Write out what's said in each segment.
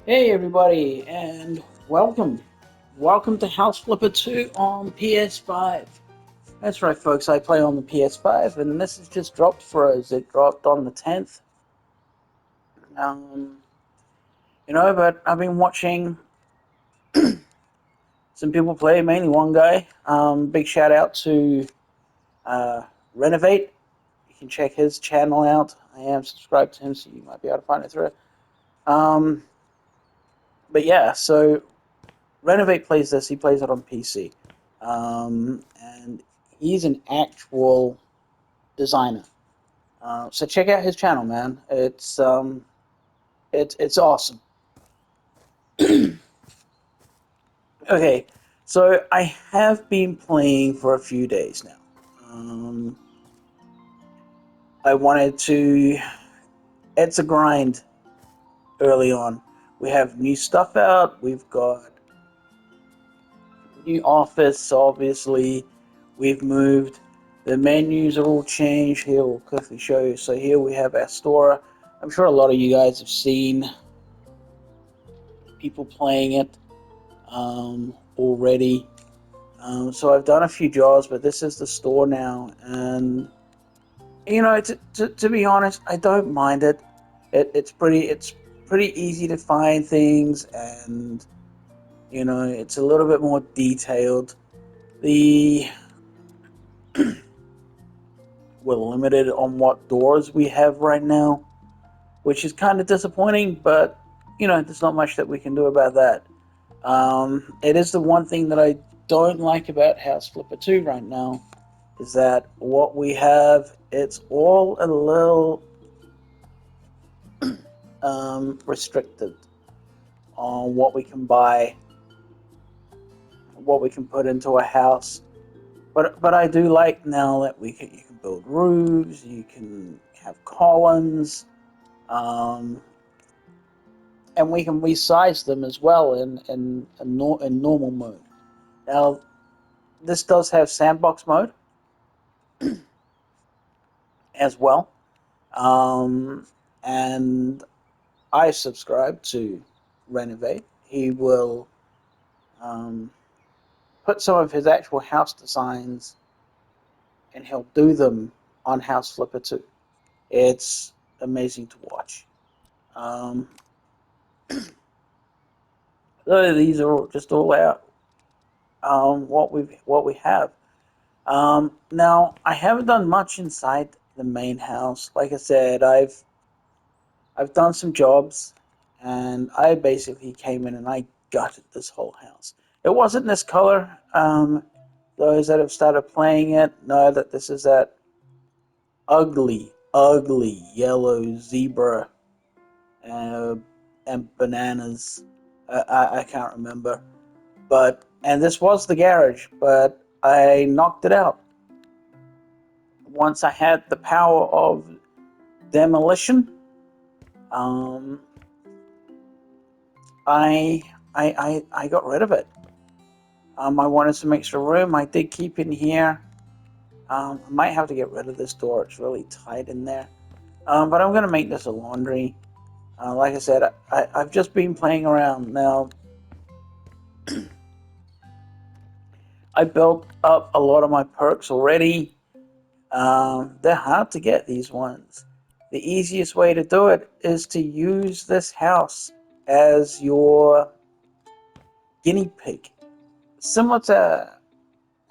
Hey everybody, and welcome. Welcome to House Flipper 2 on PS5. That's right, folks, I play on the PS5, and this has just dropped for us. It dropped on the 10th. Um, but I've been watching some people play, mainly one guy. Big shout out to uh, Renovate. You can check his channel out. I am subscribed to him, so you might be able to find it through it. Um, but yeah, so Renovate plays this. He plays it on PC, and he's an actual designer. So check out his channel, man. It's awesome. Okay, so I have been playing for a few days now. Um, I wanted to. It's a grind early on. We have new stuff out. We've got new office, obviously. We've moved. The menus are all changed. Here, we'll quickly show you. So here we have our store. I'm sure a lot of you guys have seen people playing it already. So I've done a few jobs, but this is the store now. And, to be honest, I don't mind it. It's pretty easy to find things, and, it's a little bit more detailed. The We're limited on what doors we have right now, which is kind of disappointing, but there's not much that we can do about that. It is the one thing that I don't like about House Flipper 2 right now is that what we have, it's all a little restricted on what we can buy, what we can put into a house. But I do like now that you can build roofs, you can have columns, um, and we can resize them as well in normal mode. Now, this does have sandbox mode as well, and I subscribe to Renovate. He will um, put some of his actual house designs, and he'll do them on House Flipper too. It's amazing to watch. Um, so these are just all out what we have. Now I haven't done much inside the main house. Like I said, I've done some jobs, and I basically came in and I gutted this whole house. It wasn't this color. Those that have started playing it know that this is that ugly, ugly yellow zebra uh, and bananas. I can't remember, and this was the garage, but I knocked it out once I had the power of demolition. Um, I I got rid of it. I wanted some extra room. I did keep in here. I might have to get rid of this door. It's really tight in there. But I'm going to make this a laundry. Like I said, I've just been playing around. Now, I built up a lot of my perks already. They're hard to get, these ones. The easiest way to do it is to use this house as your guinea pig. Similar to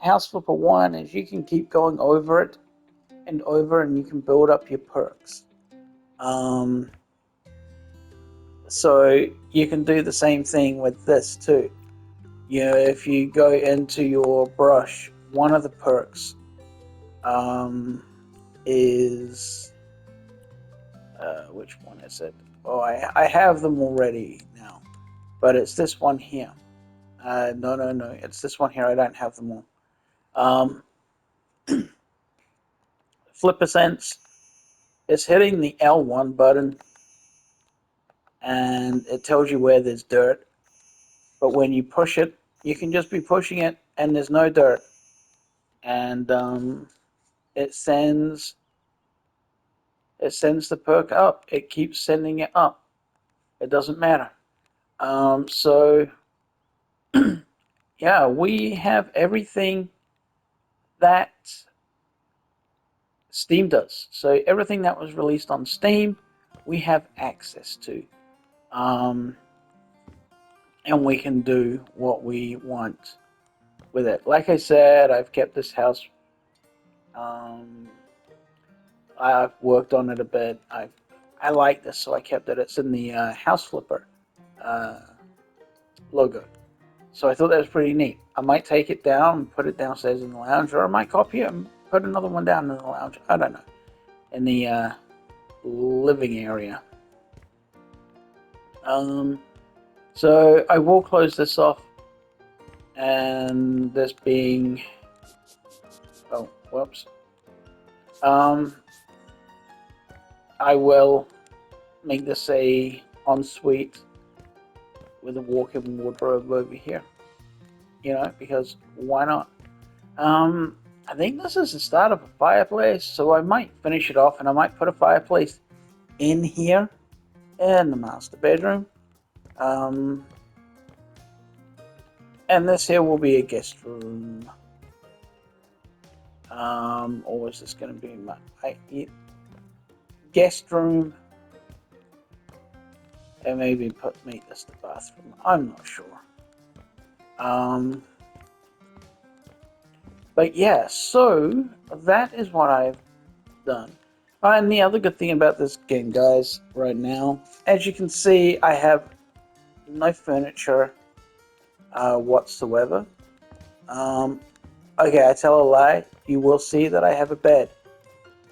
House Flipper 1, is you can keep going over it and over, and you can build up your perks. Um, so you can do the same thing with this too. If you go into your brush, one of the perks um, is which one is it? Oh, I have them already now, but it's this one here. No, it's this one here. I don't have them all. Um, Flipper Sense is hitting the L1 button, and it tells you where there's dirt. But when you push it, you can just be pushing it, and there's no dirt. And it sends it sends the perk up. It keeps sending it up. It doesn't matter. So yeah, we have everything that Steam does. So everything that was released on Steam, we have access to. Um, and we can do what we want with it. Like I said, I've kept this house. Um, I've worked on it a bit. I like this, so I kept it. It's in the House Flipper uh, logo. So I thought that was pretty neat. I might take it down and put it downstairs in the lounge, or I might copy it and put another one down in the lounge. I don't know. In the living area. Um, so I will close this off, and this being, oh, whoops. Um, I will make this a ensuite with a walk-in wardrobe over here. You know, because why not? I think this is the start of a fireplace, so I might finish it off, and I might put a fireplace in here in the master bedroom. Um, and this here will be a guest room. Or is this going to be my guest room? And maybe make this the bathroom. I'm not sure. But yeah, so that is what I've done. And the other good thing about this game, guys, right now, as you can see, I have no furniture whatsoever. Okay, I tell a lie. You will see that I have a bed.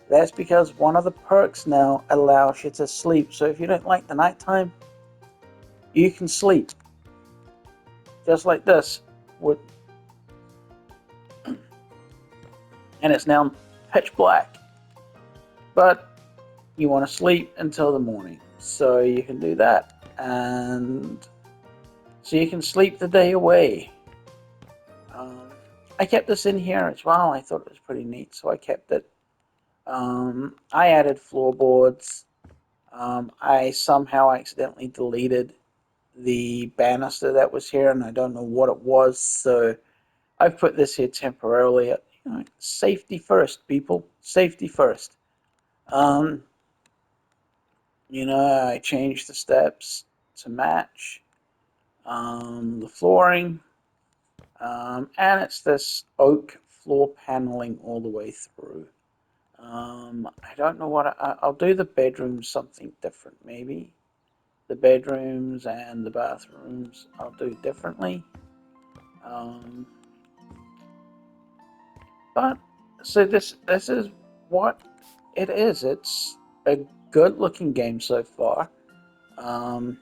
That's because one of the perks now allows you to sleep. So if you don't like the nighttime, you can sleep. Just like this. And it's now pitch black. But you want to sleep until the morning. So you can do that. And so you can sleep the day away. I kept this in here as well. I thought it was pretty neat, so I kept it. I added floorboards. I somehow accidentally deleted the banister that was here, and I don't know what it was, so I've put this here temporarily. You know, safety first, people. Safety first. Um, you know, I changed the steps to match the flooring, and it's this oak floor paneling all the way through. I don't know what I'll do the bedrooms something different maybe. The bedrooms and the bathrooms I'll do differently. Um, but so this is what it is. It's a good looking game so far. Um,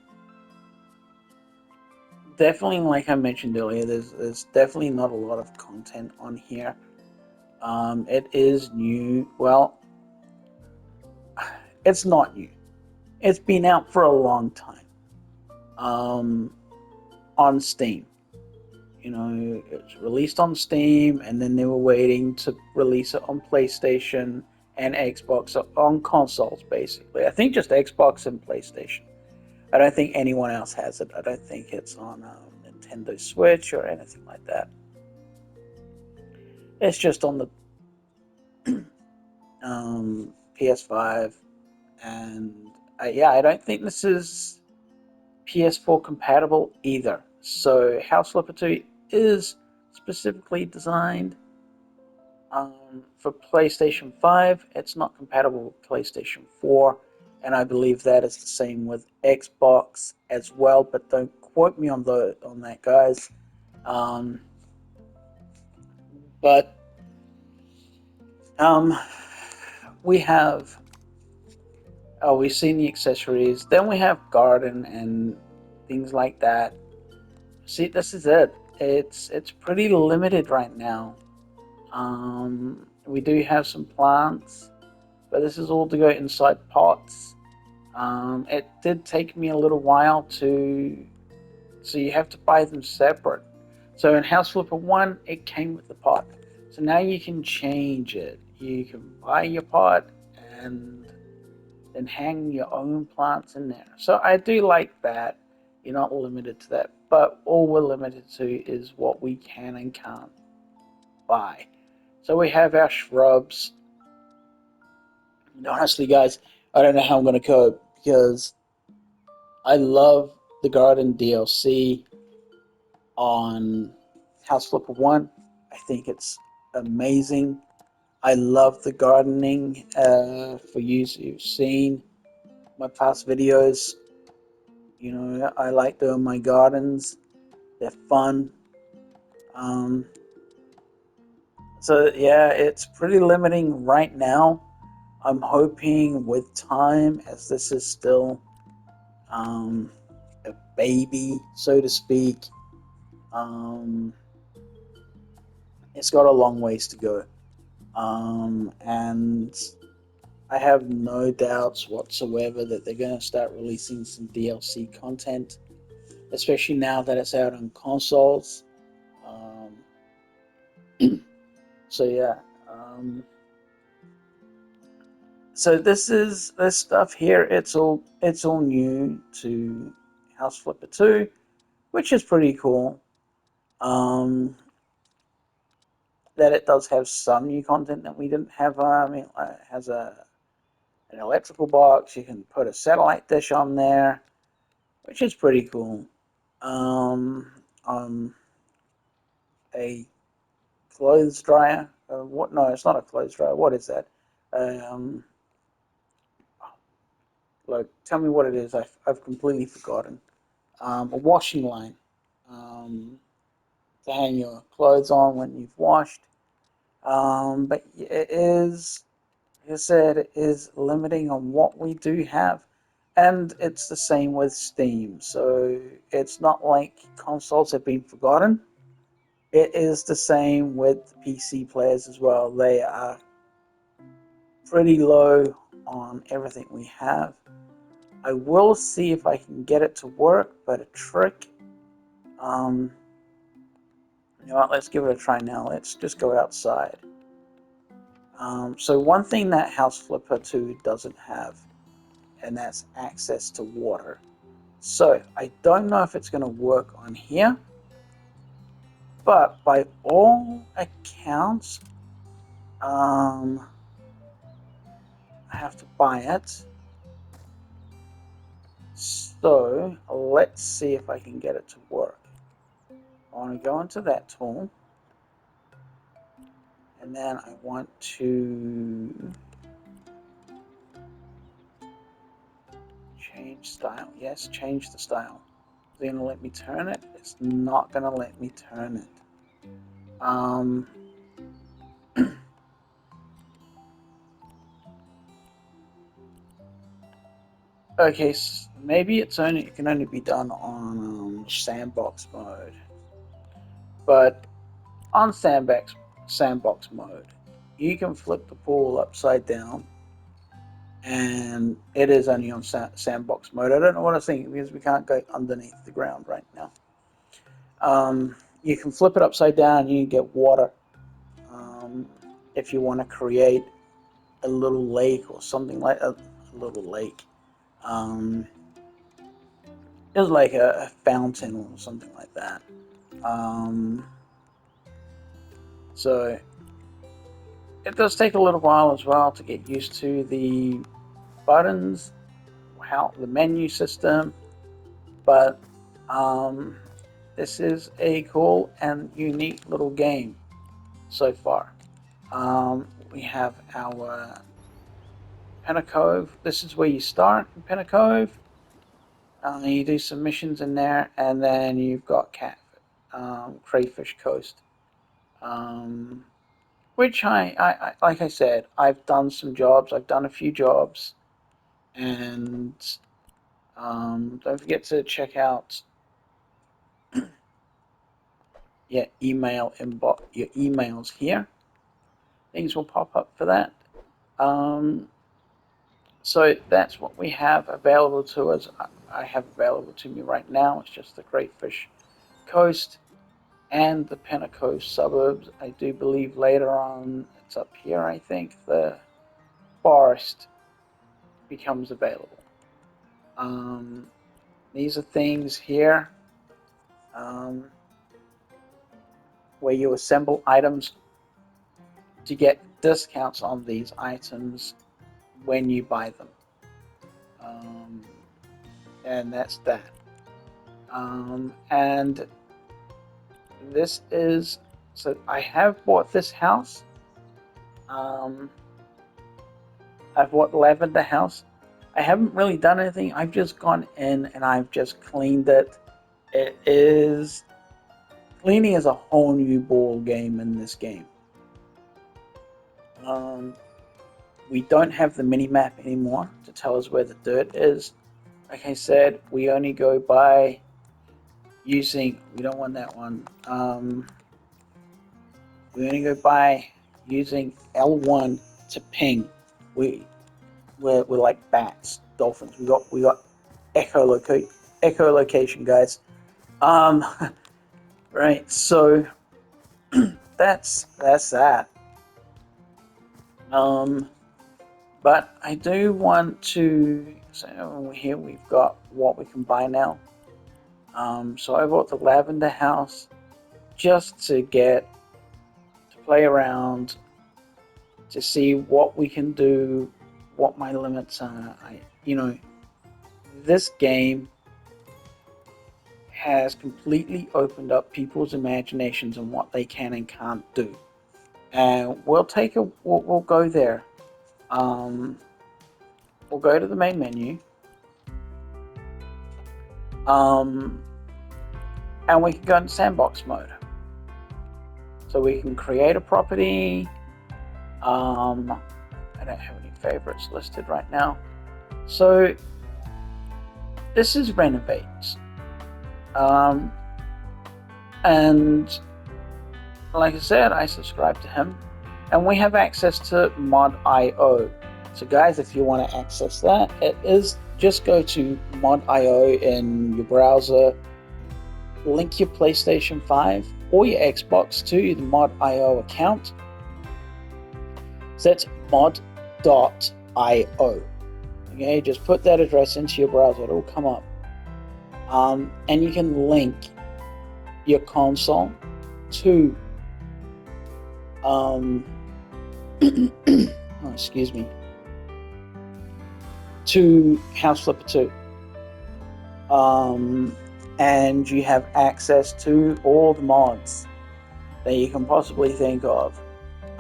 Definitely, like I mentioned earlier, there's definitely not a lot of content on here. It is new. Well, it's not new. It's been out for a long time. Um, on Steam. You know, it's released on Steam, and then they were waiting to release it on PlayStation and Xbox on consoles, basically. I think just Xbox and PlayStation. I don't think anyone else has it. I don't think it's on Nintendo Switch or anything like that. It's just on the PS5, and yeah, I don't think this is PS4 compatible either. So House Flipper 2 is specifically designed for PlayStation 5. It's not compatible with PlayStation 4, and I believe that is the same with Xbox as well. But don't quote me on that, guys. Um, but um, we have we've seen the accessories. Then we have garden and things like that. See, this is it. It's pretty limited right now. We do have some plants, but this is all to go inside pots. It did take me a little while so you have to buy them separate. So in House Flipper 1, it came with the pot. So now you can change it. You can buy your pot and then hang your own plants in there. So I do like that. You're not limited to that. But all we're limited to is what we can and can't buy. So we have our shrubs. And honestly, guys, I don't know how I'm going to cope because I love the garden DLC on House Flipper 1. I think it's amazing. I love the gardening. For you who've seen my past videos, you know, I like doing my gardens. They're fun. Um, so yeah, it's pretty limiting right now. I'm hoping with time, as this is still um, a baby, so to speak, um, it's got a long ways to go. And I have no doubts whatsoever that they're going to start releasing some DLC content, especially now that it's out on consoles. Um, so yeah, um, so this stuff here. It's all new to House Flipper 2, which is pretty cool. Um, that it does have some new content that we didn't have. I mean, it has an electrical box. You can put a satellite dish on there, which is pretty cool. Um, um, a clothes dryer. What? No, it's not a clothes dryer. What is that? Um, like, tell me what it is. I've completely forgotten. A washing line um, to hang your clothes on when you've washed. But it is, like I said, it is limiting on what we do have. And it's the same with Steam. So it's not like consoles have been forgotten. It is the same with PC players as well. They are pretty low on everything we have. I will see if I can get it to work, but a trick. Um, you know what? Let's give it a try now. Let's just go outside. So one thing that House Flipper 2 doesn't have, and that's access to water. So I don't know if it's going to work on here, but by all accounts, I have to buy it. So let's see if I can get it to work. I want to go into that tool, and then I want to change style. Yes, change the style. Is it going to let me turn it? It's not going to let me turn it. Okay, maybe it can only be done on sandbox mode, but on sandbox mode, you can flip the pool upside down, and it is only on sandbox mode. I don't know what I was thinking because we can't go underneath the ground right now. You can flip it upside down, and you get water. Um, if you want to create a little lake or something like a little lake. Um, it's like a fountain or something like that. Um, so it does take a little while as well to get used to the buttons, how the menu system, but um, this is a cool and unique little game so far. We have our Pentacove. This is where you start in Pentacove. You do some missions in there, and then you've got Crayfish Coast. Um, which I, like I said, I've done some jobs. I've done a few jobs, and don't forget to check out your your emails here. Things will pop up for that. Um, so that's what we have available to us. I have available to me right now. It's just the Crayfish Coast and the Pentecost suburbs. I do believe later on, it's up here, I think, the forest becomes available. Um, These are things here where you assemble items to get discounts on these items when you buy them. Um, and that's that. And this is, so I have bought this house. I've bought Lavender House. I haven't really done anything. I've just gone in and I've just cleaned it. It is, cleaning is a whole new ball game in this game. We don't have the mini map anymore to tell us where the dirt is. Like I said, we only go by using, we don't want that one. We only go by using L1 to ping. We're like bats, dolphins. We got echolocation, guys. Um, right. So that's that. But I do want to. So here we've got what we can buy now. So I bought the Lavender House just to play around, to see what we can do, what my limits are. This game has completely opened up people's imaginations on what they can and can't do. And we'll go there. We'll go to the main menu. And we can go into sandbox mode. So we can create a property. I don't have any favorites listed right now. So this is Renovates. And like I said, I subscribe to him. And we have access to Mod.io. So guys, if you want to access that, it is just go to Mod.io in your browser, link your PlayStation 5 or your Xbox to the Mod.io account. So that's mod.io. Okay, just put that address into your browser, it'll come up. And you can link your console to excuse me, to House Flipper 2. And you have access to all the mods that you can possibly think of.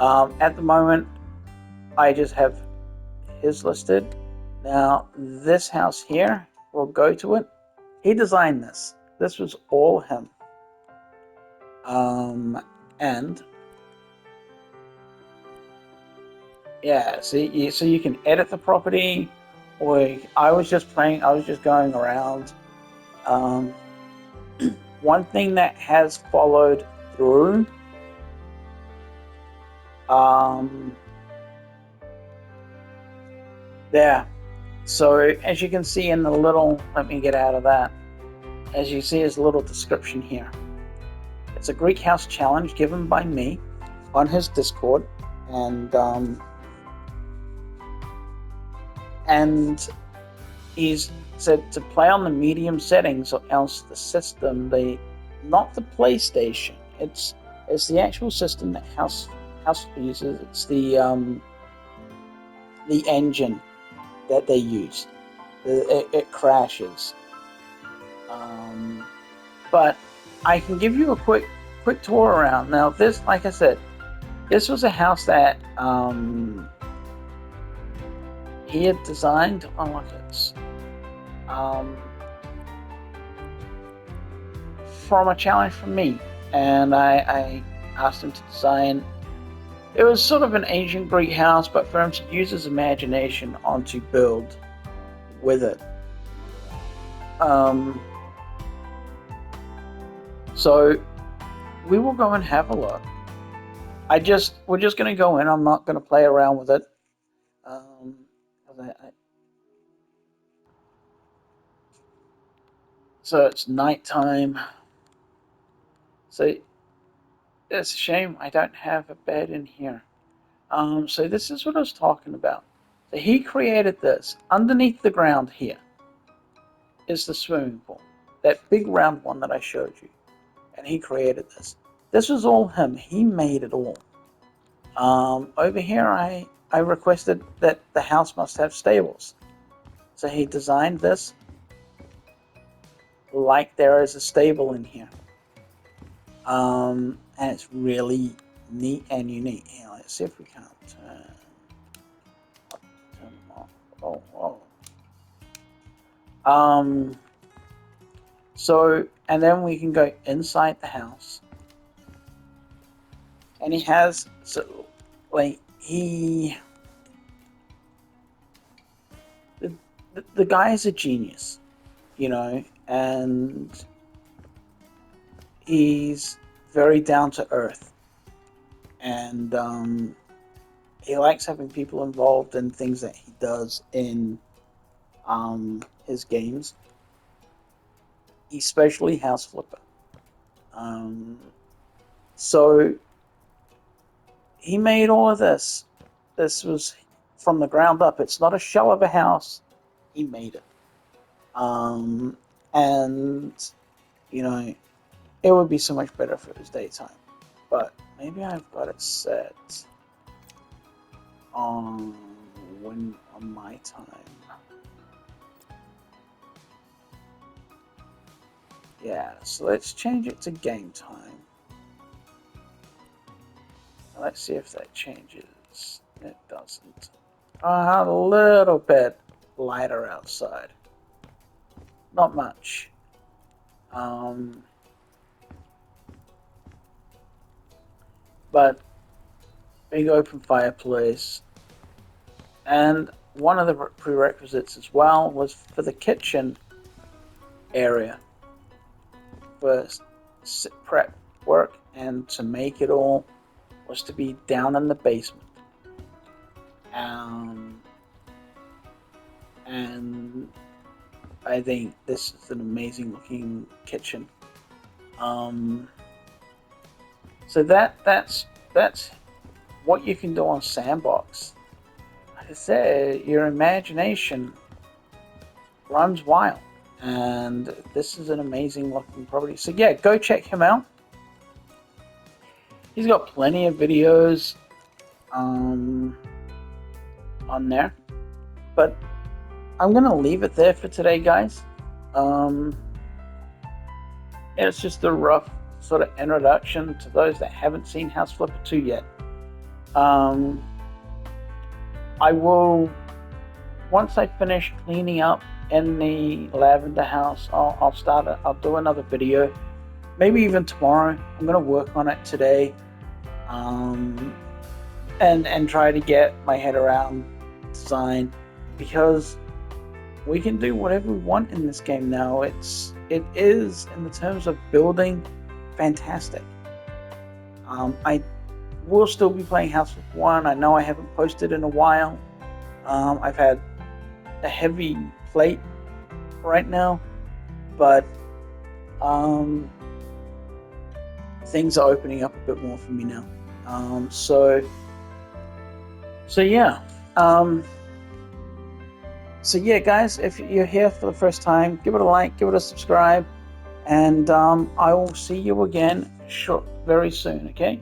At the moment, I just have his listed. Now, this house here, we'll go to it. He designed this. This was all him. And yeah, so you can edit the property, or I was just going around. One thing that has followed through, there. So as you can see in the little, let me get out of that. As you see, there's a little description here. It's a Greek house challenge given by me on his Discord, and he's said to play on the medium settings, or else the system, not the PlayStation. It's the actual system that House uses. It's the engine that they use. It crashes. But I can give you a quick tour around. Now, this, like I said, this was a house that he had designed. Oh, look, it's from a challenge from me, and I asked him to design. It was sort of an ancient Greek house, but for him to use his imagination on to build with it. So we will go and have a look. We're just going to go in. I'm not going to play around with it. So it's nighttime. So it's a shame I don't have a bed in here. So this is what I was talking about. So he created this. Underneath the ground here is the swimming pool, that big round one that I showed you, and he created this. This was all him. He made it all. Over here, I requested that the house must have stables, so he designed this like there is a stable in here. And it's really neat and unique. Here, let's see if we can turn them off. So, and then we can go inside the house, and he has, so, like, the guy is a genius, you know, and he's very down to earth, and he likes having people involved in things that he does in his games, especially House Flipper. So he made all of this. This was from the ground up. It's not a shell of a house. He made it. And, you know, it would be so much better for his daytime. But maybe I've got it set on my time. Yeah, so let's change it to game time. Let's see if that changes. It doesn't. A little bit lighter outside. Not much. But big open fireplace. And one of the prerequisites as well was for the kitchen area for prep work, and to make it all was to be down in the basement. And I think this is an amazing looking kitchen. So that's what you can do on Sandbox. Like I said, your imagination runs wild, and this is an amazing looking property. So yeah, go check him out. He's got plenty of videos on there, but I'm gonna leave it there for today, guys. It's just a rough sort of introduction to those that haven't seen House Flipper 2 yet. I will, once I finish cleaning up in the lavender house, I'll do another video, maybe even tomorrow. I'm gonna work on it today, and try to get my head around design, because we can do whatever we want in this game now. It is, in the terms of building, fantastic. I will still be playing House Flipper 1. I know I haven't posted in a while. I've had a heavy plate right now, but things are opening up a bit more for me now. So yeah. So yeah, guys, if you're here for the first time, give it a like, give it a subscribe, and I will see you again very soon, okay?